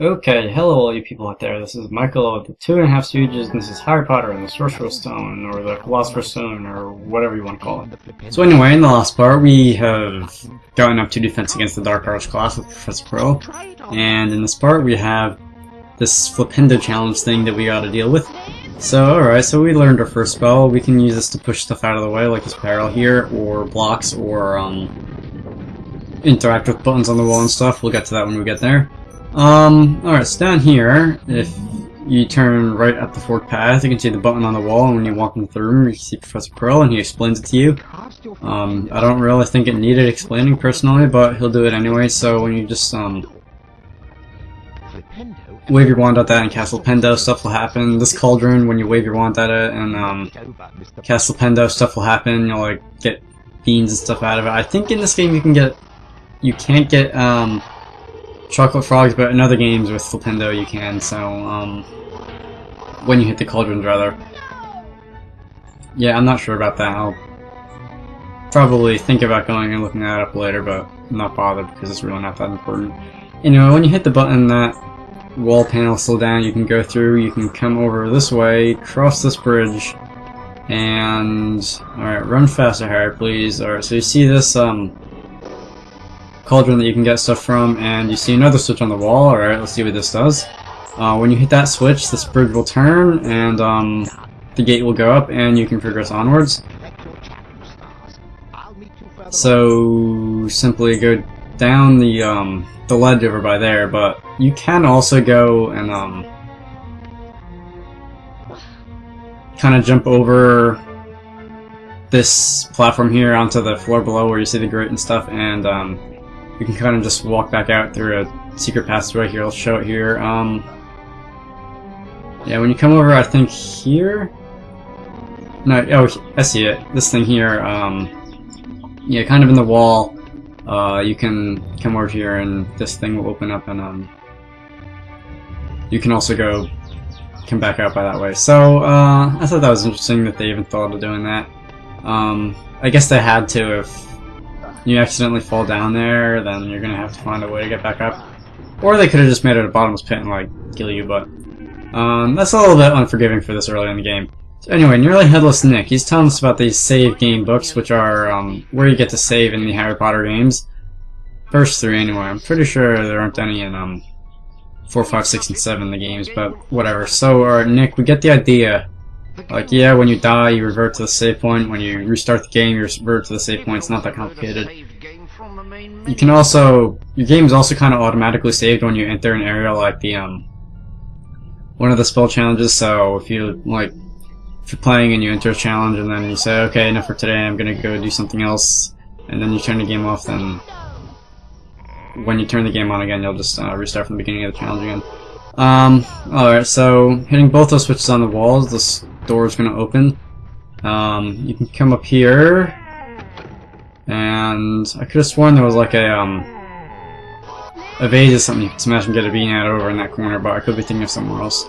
Okay, hello all you people out there. This is Michael of the 2.5 Stooges, and this is Harry Potter and the Sorcerer's Stone, or the Philosopher's Stone, or whatever you want to call it. So anyway, in the last part, we have gotten up to Defense Against the Dark Arts class with Professor Pearl, and in this part we have this Flipendo challenge thing that we gotta deal with. So, alright, so we learned our first spell. We can use this to push stuff out of the way, like this barrel here, or blocks, or interact with buttons on the wall and stuff. We'll get to that when we get there. Alright, so down here, if you turn right at the forked path, you can see the button on the wall, and when you walk into the room, you can see Professor Pearl, and he explains it to you. I don't really think it needed explaining personally, but he'll do it anyway, so when you just, wave your wand at that and cast Flipendo, stuff will happen. This cauldron, when you wave your wand at it and, cast Flipendo, stuff will happen. You'll, like, get beans and stuff out of it. I think in this game you can't get, chocolate frogs, but in other games with Flipendo you can, so, when you hit the cauldrons, rather. Yeah, I'm not sure about that. I'll probably think about going and looking that up later, but I'm not bothered because it's really not that important. Anyway, when you hit the button, that wall panel still down, you can go through, you can come over this way, cross this bridge, and, alright, run faster, Harry, please. Alright, so you see this, cauldron that you can get stuff from, and you see another switch on the wall. Alright, let's see what this does. When you hit that switch, this bridge will turn, and the gate will go up, and you can progress onwards. So simply go down the ledge over by there, but you can also go and kind of jump over this platform here onto the floor below where you see the grate and stuff, and you can kind of just walk back out through a secret passageway here. I'll show it here. Yeah, when you come over, I think here? No, oh, I see it. This thing here, yeah, kind of in the wall. You can come over here and this thing will open up, and you can also come back out by that way. So, I thought that was interesting that they even thought of doing that. I guess they had to. If you accidentally fall down there, then you're gonna have to find a way to get back up. Or they could have just made it a bottomless pit and, like, kill you, but that's a little bit unforgiving for this early in the game. So anyway, Nearly Headless Nick, he's telling us about these save game books, which are where you get to save in the Harry Potter games. First three, anyway. I'm pretty sure there aren't any in 4, 5, 6, and 7 the games, but whatever. So, Nick, we get the idea. Like, yeah, when you die, you revert to the save point. When you restart the game, you revert to the save point. It's not that complicated. You can also... Your game is also kind of automatically saved when you enter an area like the, one of the spell challenges. So, if you're playing and you enter a challenge and then you say, okay, enough for today, I'm gonna go do something else, and then you turn the game off, then when you turn the game on again, you'll just restart from the beginning of the challenge again. Alright, so hitting both those switches on the walls, this door is going to open. You can come up here, and I could have sworn there was like a vase or something you could smash and get a bean out over in that corner, but I could be thinking of somewhere else.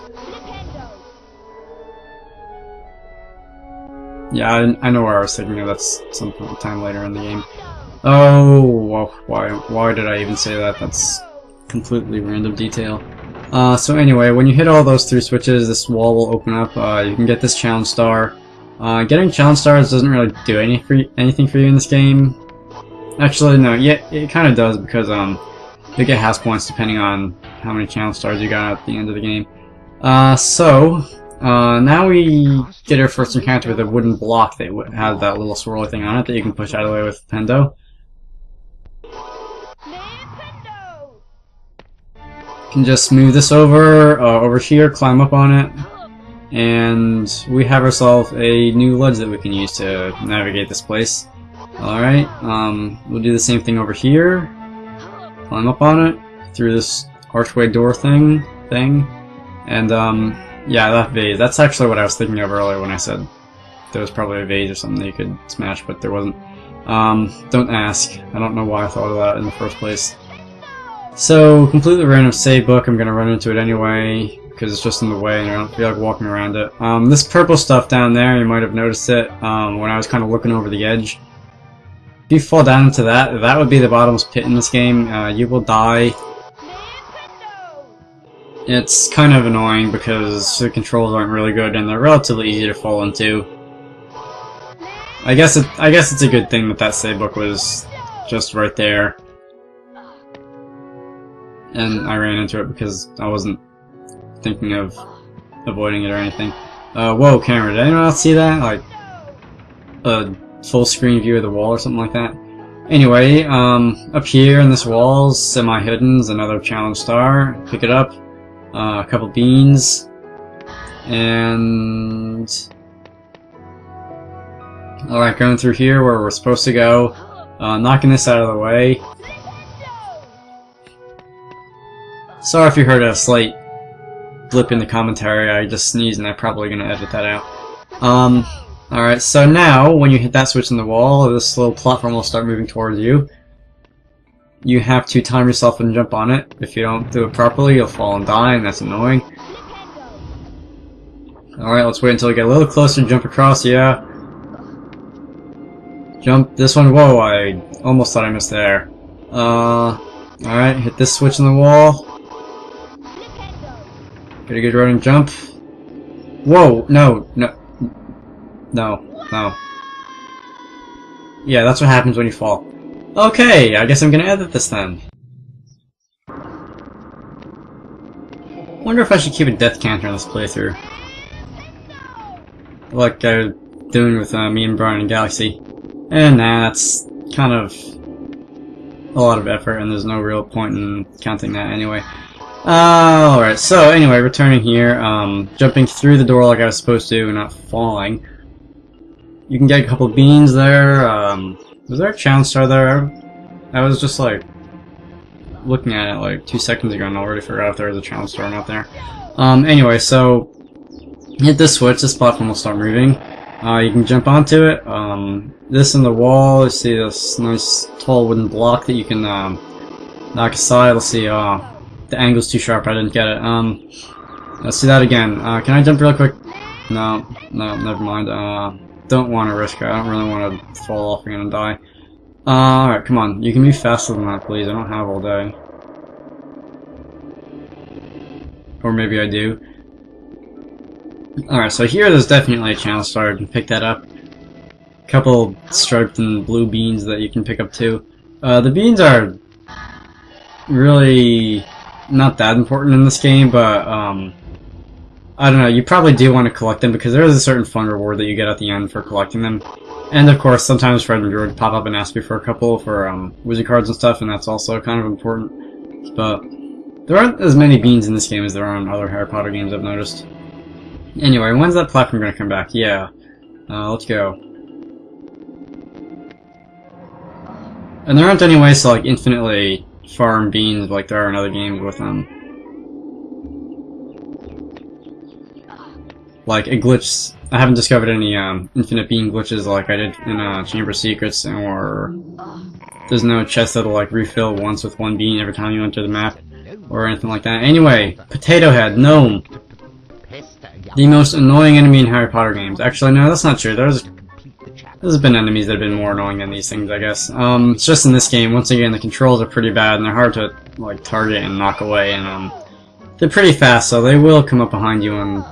Yeah, I know where I was thinking of. That's some time later in the game. Oh, well, why did I even say that? That's completely random detail. So anyway, when you hit all those 3 switches, this wall will open up. You can get this challenge star. Getting challenge stars doesn't really do anything for you in this game. Actually, no, yeah, it kind of does, because you get house points depending on how many challenge stars you got at the end of the game. Now we get our first encounter with a wooden block that has that little swirly thing on it that you can push out of the way with Flipendo. You can just move this over here, climb up on it, and we have ourselves a new ledge that we can use to navigate this place. Alright, we'll do the same thing over here, climb up on it, through this archway door thing, and yeah, that vase, that's actually what I was thinking of earlier when I said there was probably a vase or something that you could smash, but there wasn't. Don't ask, I don't know why I thought of that in the first place. So, completely random save book, I'm gonna run into it anyway, because it's just in the way and I don't feel like walking around it. This purple stuff down there, you might have noticed it when I was kind of looking over the edge. If you fall down into that, that would be the bottomless pit in this game. You will die It's kind of annoying because the controls aren't really good and they're relatively easy to fall into. I guess it's a good thing that that save book was just right there. And I ran into it because I wasn't thinking of avoiding it or anything. Whoa, camera, did anyone else see that? Like, a full screen view of the wall or something like that? Anyway, up here in this wall, semi-hidden, is another challenge star. Pick it up. A couple beans. And... alright, going through here where we're supposed to go. Knocking this out of the way. Sorry if you heard a slight blip in the commentary, I just sneezed and I'm probably going to edit that out. Alright, so now, when you hit that switch in the wall, this little platform will start moving towards you. You have to time yourself and jump on it. If you don't do it properly, you'll fall and die, and that's annoying. Alright, let's wait until we get a little closer and jump across, yeah. Jump this one, whoa, I almost thought I missed there. Alright, hit this switch in the wall. Get a good running jump. Whoa, no. Yeah, that's what happens when you fall. Okay, I guess I'm gonna edit this then. Wonder if I should keep a death counter in this playthrough. Like I was doing with me and Brian in Galaxy. And nah, that's kind of a lot of effort and there's no real point in counting that anyway. Alright, so anyway, returning here, jumping through the door like I was supposed to and not falling. You can get a couple beans there. Was there a challenge star there? I was just like looking at it like 2 seconds ago and already forgot if there was a challenge star or not there. Anyway, so hit this switch, this platform will start moving. You can jump onto it. This in the wall, you see this nice tall wooden block that you can knock aside. Let's see, the angle's too sharp, I didn't get it. Let's see that again. Can I jump real quick? No, never mind. Don't want to risk it. I don't really want to fall off again and die. Alright, come on. You can move faster than that, please. I don't have all day. Or maybe I do. Alright, so here there's definitely a channel star. You can pick that up. A couple striped and blue beans that you can pick up too. The beans are really not that important in this game, but I don't know, you probably do want to collect them because there is a certain fun reward that you get at the end for collecting them. And of course, sometimes Fred and George pop up and ask you for a couple for wizard cards and stuff, and that's also kind of important. But there aren't as many beans in this game as there are in other Harry Potter games, I've noticed. Anyway, when's that platform going to come back? Yeah. Let's go. And there aren't any ways to like infinitely farm beans like there are in other games with like a glitch. I haven't discovered any infinite bean glitches like I did in Chamber of Secrets, or there's no chest that'll like refill once with one bean every time you enter the map, or anything like that. Anyway, Potato Head, Gnome. The most annoying enemy in Harry Potter games. Actually, no, that's not true. There's been enemies that have been more annoying than these things, I guess. It's just in this game, once again, the controls are pretty bad, and they're hard to like target and knock away, and they're pretty fast, so they will come up behind you and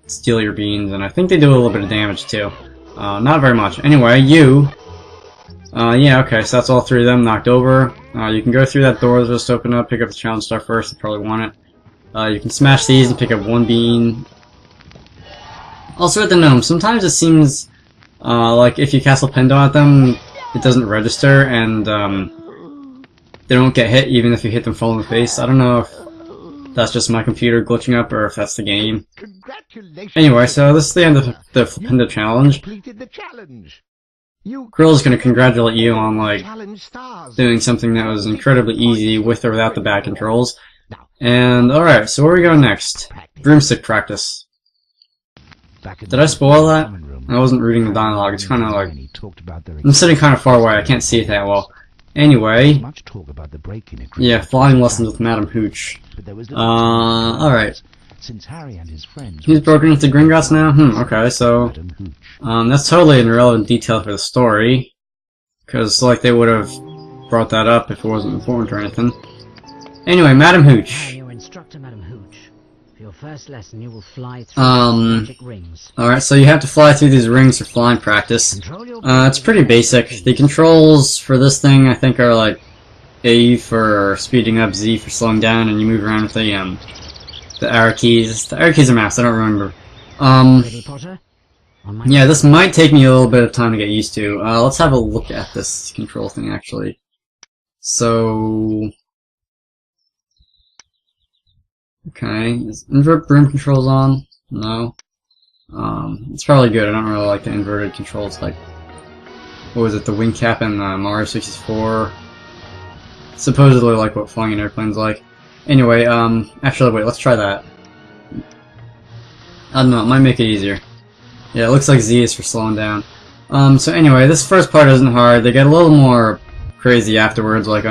steal your beans, and I think they do a little bit of damage too. Not very much. Anyway, yeah, okay, so that's all three of them knocked over. You can go through that door that's just opened up, pick up the challenge star first, you probably want it. You can smash these and pick up one bean. Also with the gnomes, sometimes it seems like if you cast Flipendo at them, it doesn't register, and they don't get hit even if you hit them full in the face. I don't know if that's just my computer glitching up or if that's the game. Anyway, so this is the end of the Flipendo challenge. Grill's gonna congratulate you on like doing something that was incredibly easy with or without the back controls. And alright, so where are we going next? Broomstick practice. Did I spoil that? I wasn't reading the dialogue, it's kinda like... I'm sitting kinda far away, I can't see it that well. Anyway... Yeah, flying lessons with Madam Hooch. Alright. He's broken into Gringotts now? Okay, so... that's totally an irrelevant detail for the story. Because, like, they would have brought that up if it wasn't important or anything. Anyway, Madam Hooch. your first lesson, you will fly through magic rings. Alright, so you have to fly through these rings for flying practice. It's pretty basic. The controls for this thing, I think, are like A for speeding up, Z for slowing down, and you move around with the arrow keys. The arrow keys are maps, I don't remember. Yeah, this might take me a little bit of time to get used to. Let's have a look at this control thing, actually. So... Okay, is invert broom controls on? No. It's probably good. I don't really like the inverted controls, like, what was it, the wing cap in Mario 64? Supposedly like what flying an airplane's like. Anyway, actually, wait, let's try that. I don't know, it might make it easier. Yeah, it looks like Z is for slowing down. So anyway, this first part isn't hard. They get a little more crazy afterwards, like,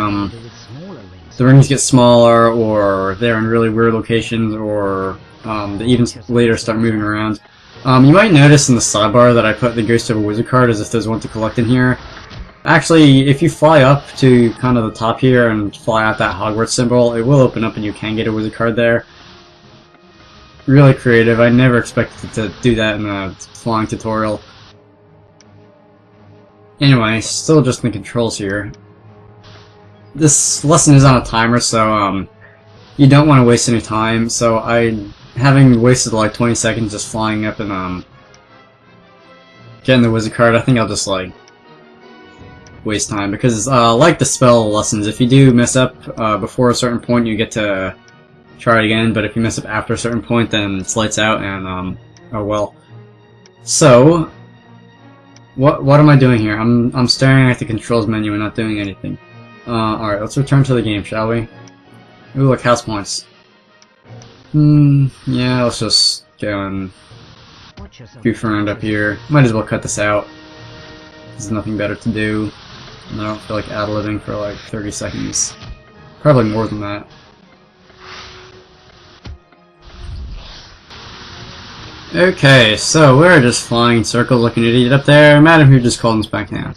the rings get smaller, or they're in really weird locations, or they even later start moving around. You might notice in the sidebar that I put the Ghost of a Wizard card as if there's one to collect in here. Actually, if you fly up to kind of the top here and fly out that Hogwarts symbol, it will open up and you can get a wizard card there. Really creative. I never expected to do that in a flying tutorial. Anyway, still just in the controls here. This lesson is on a timer, so you don't want to waste any time. So having wasted like 20 seconds just flying up and getting the wizard card, I think I'll just like waste time, because like the spell lessons, if you do mess up before a certain point, you get to try it again. But if you mess up after a certain point, then it's lights out, and oh well. So what am I doing here? I'm staring at the controls menu and not doing anything. Alright, let's return to the game, shall we? Ooh, look, house points. Yeah, let's just go and goof around up here. Might as well cut this out. There's nothing better to do. And I don't feel like ad-libbing for like 30 seconds. Probably more than that. Okay, so we're just flying in circles like an idiot up there. Madam Hooch just called us back now.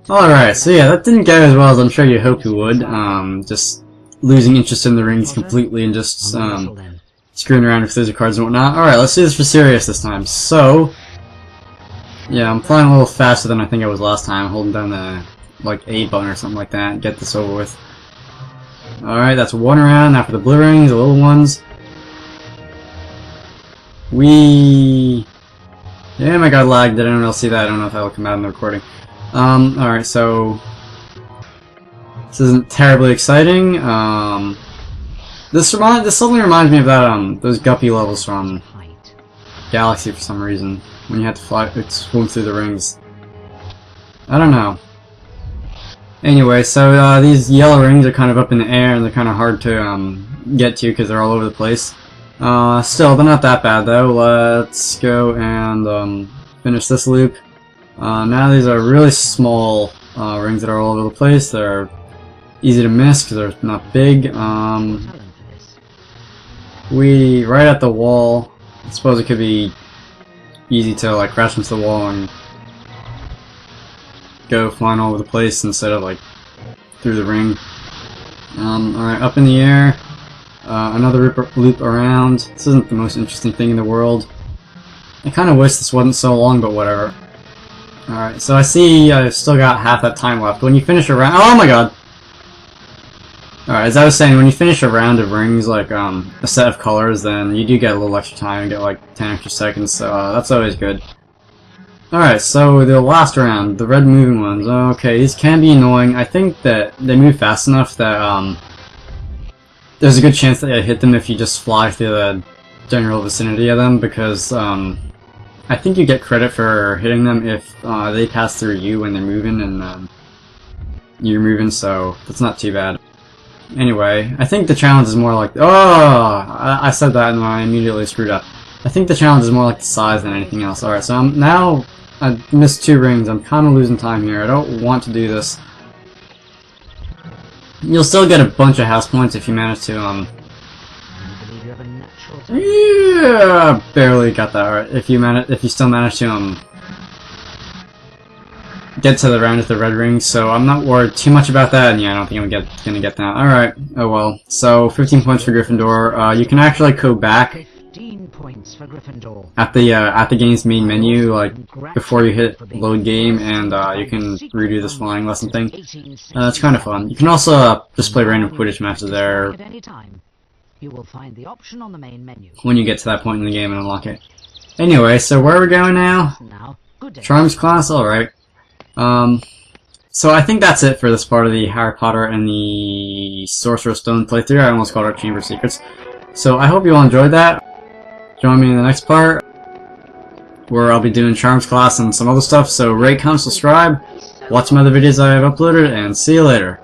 Alright, so yeah, that didn't go as well as I'm sure you hoped it would. Just losing interest in the rings completely and just screwing around with wizard cards and whatnot. Alright, let's do this for serious this time. So, yeah, I'm flying a little faster than I think I was last time, holding down the, like, A button or something like that, and get this over with. Alright, that's one round. Now for the blue rings, the little ones. Yeah, my god, lag. Did anyone else see that? I don't know if that'll come out in the recording. Alright, so this isn't terribly exciting. This suddenly reminds me of that those guppy levels from Galaxy for some reason, when you have to swim through the rings. I don't know. Anyway, so these yellow rings are kind of up in the air and they're kind of hard to get to because they're all over the place. Still, they're not that bad though. Let's go and finish this loop. Now these are really small rings that are all over the place. They're easy to miss because they're not big. Right at the wall. I suppose it could be easy to like crash into the wall and go flying all over the place instead of like through the ring. Alright, up in the air. Another loop around. This isn't the most interesting thing in the world. I kind of wish this wasn't so long, but whatever. Alright, so I see I've still got half that time left. When you finish a round— oh my god! Alright, as I was saying, when you finish a round of rings, like a set of colors, then you do get a little extra time, you get like 10 extra seconds, so that's always good. Alright, so the last round, the red moving ones. Okay, these can be annoying. I think that they move fast enough that there's a good chance that you hit them if you just fly through the general vicinity of them, because I think you get credit for hitting them if they pass through you when they're moving and you're moving, so that's not too bad. Anyway, I think the challenge is more like— oh! I said that and I immediately screwed up. I think the challenge is more like the size than anything else. Alright, so now I missed 2 rings. I'm kind of losing time here. I don't want to do this. You'll still get a bunch of house points if you manage to, yeah, barely got that right. If you still manage to, get to the round with the red ring, so I'm not worried too much about that, and yeah, I don't think I'm gonna get that. Alright, oh well. So, 15 points for Gryffindor. You can actually go back for Gryffindor. at the game's main menu, like before you hit load game, and you can redo this flying lesson thing. It's kind of fun. You can also just play random Quidditch matches there At any time. You will find the option on the main menu. when you get to that point in the game and unlock it. Anyway, so where are we going now? Now, good day. Charms class, alright. So I think that's it for this part of the Harry Potter and the Sorcerer's Stone playthrough. I almost called it Chamber Secrets. So I hope you all enjoyed that. Join me in the next part, where I'll be doing Charms class and some other stuff. So rate, comment, subscribe, watch some other videos I have uploaded, and see you later.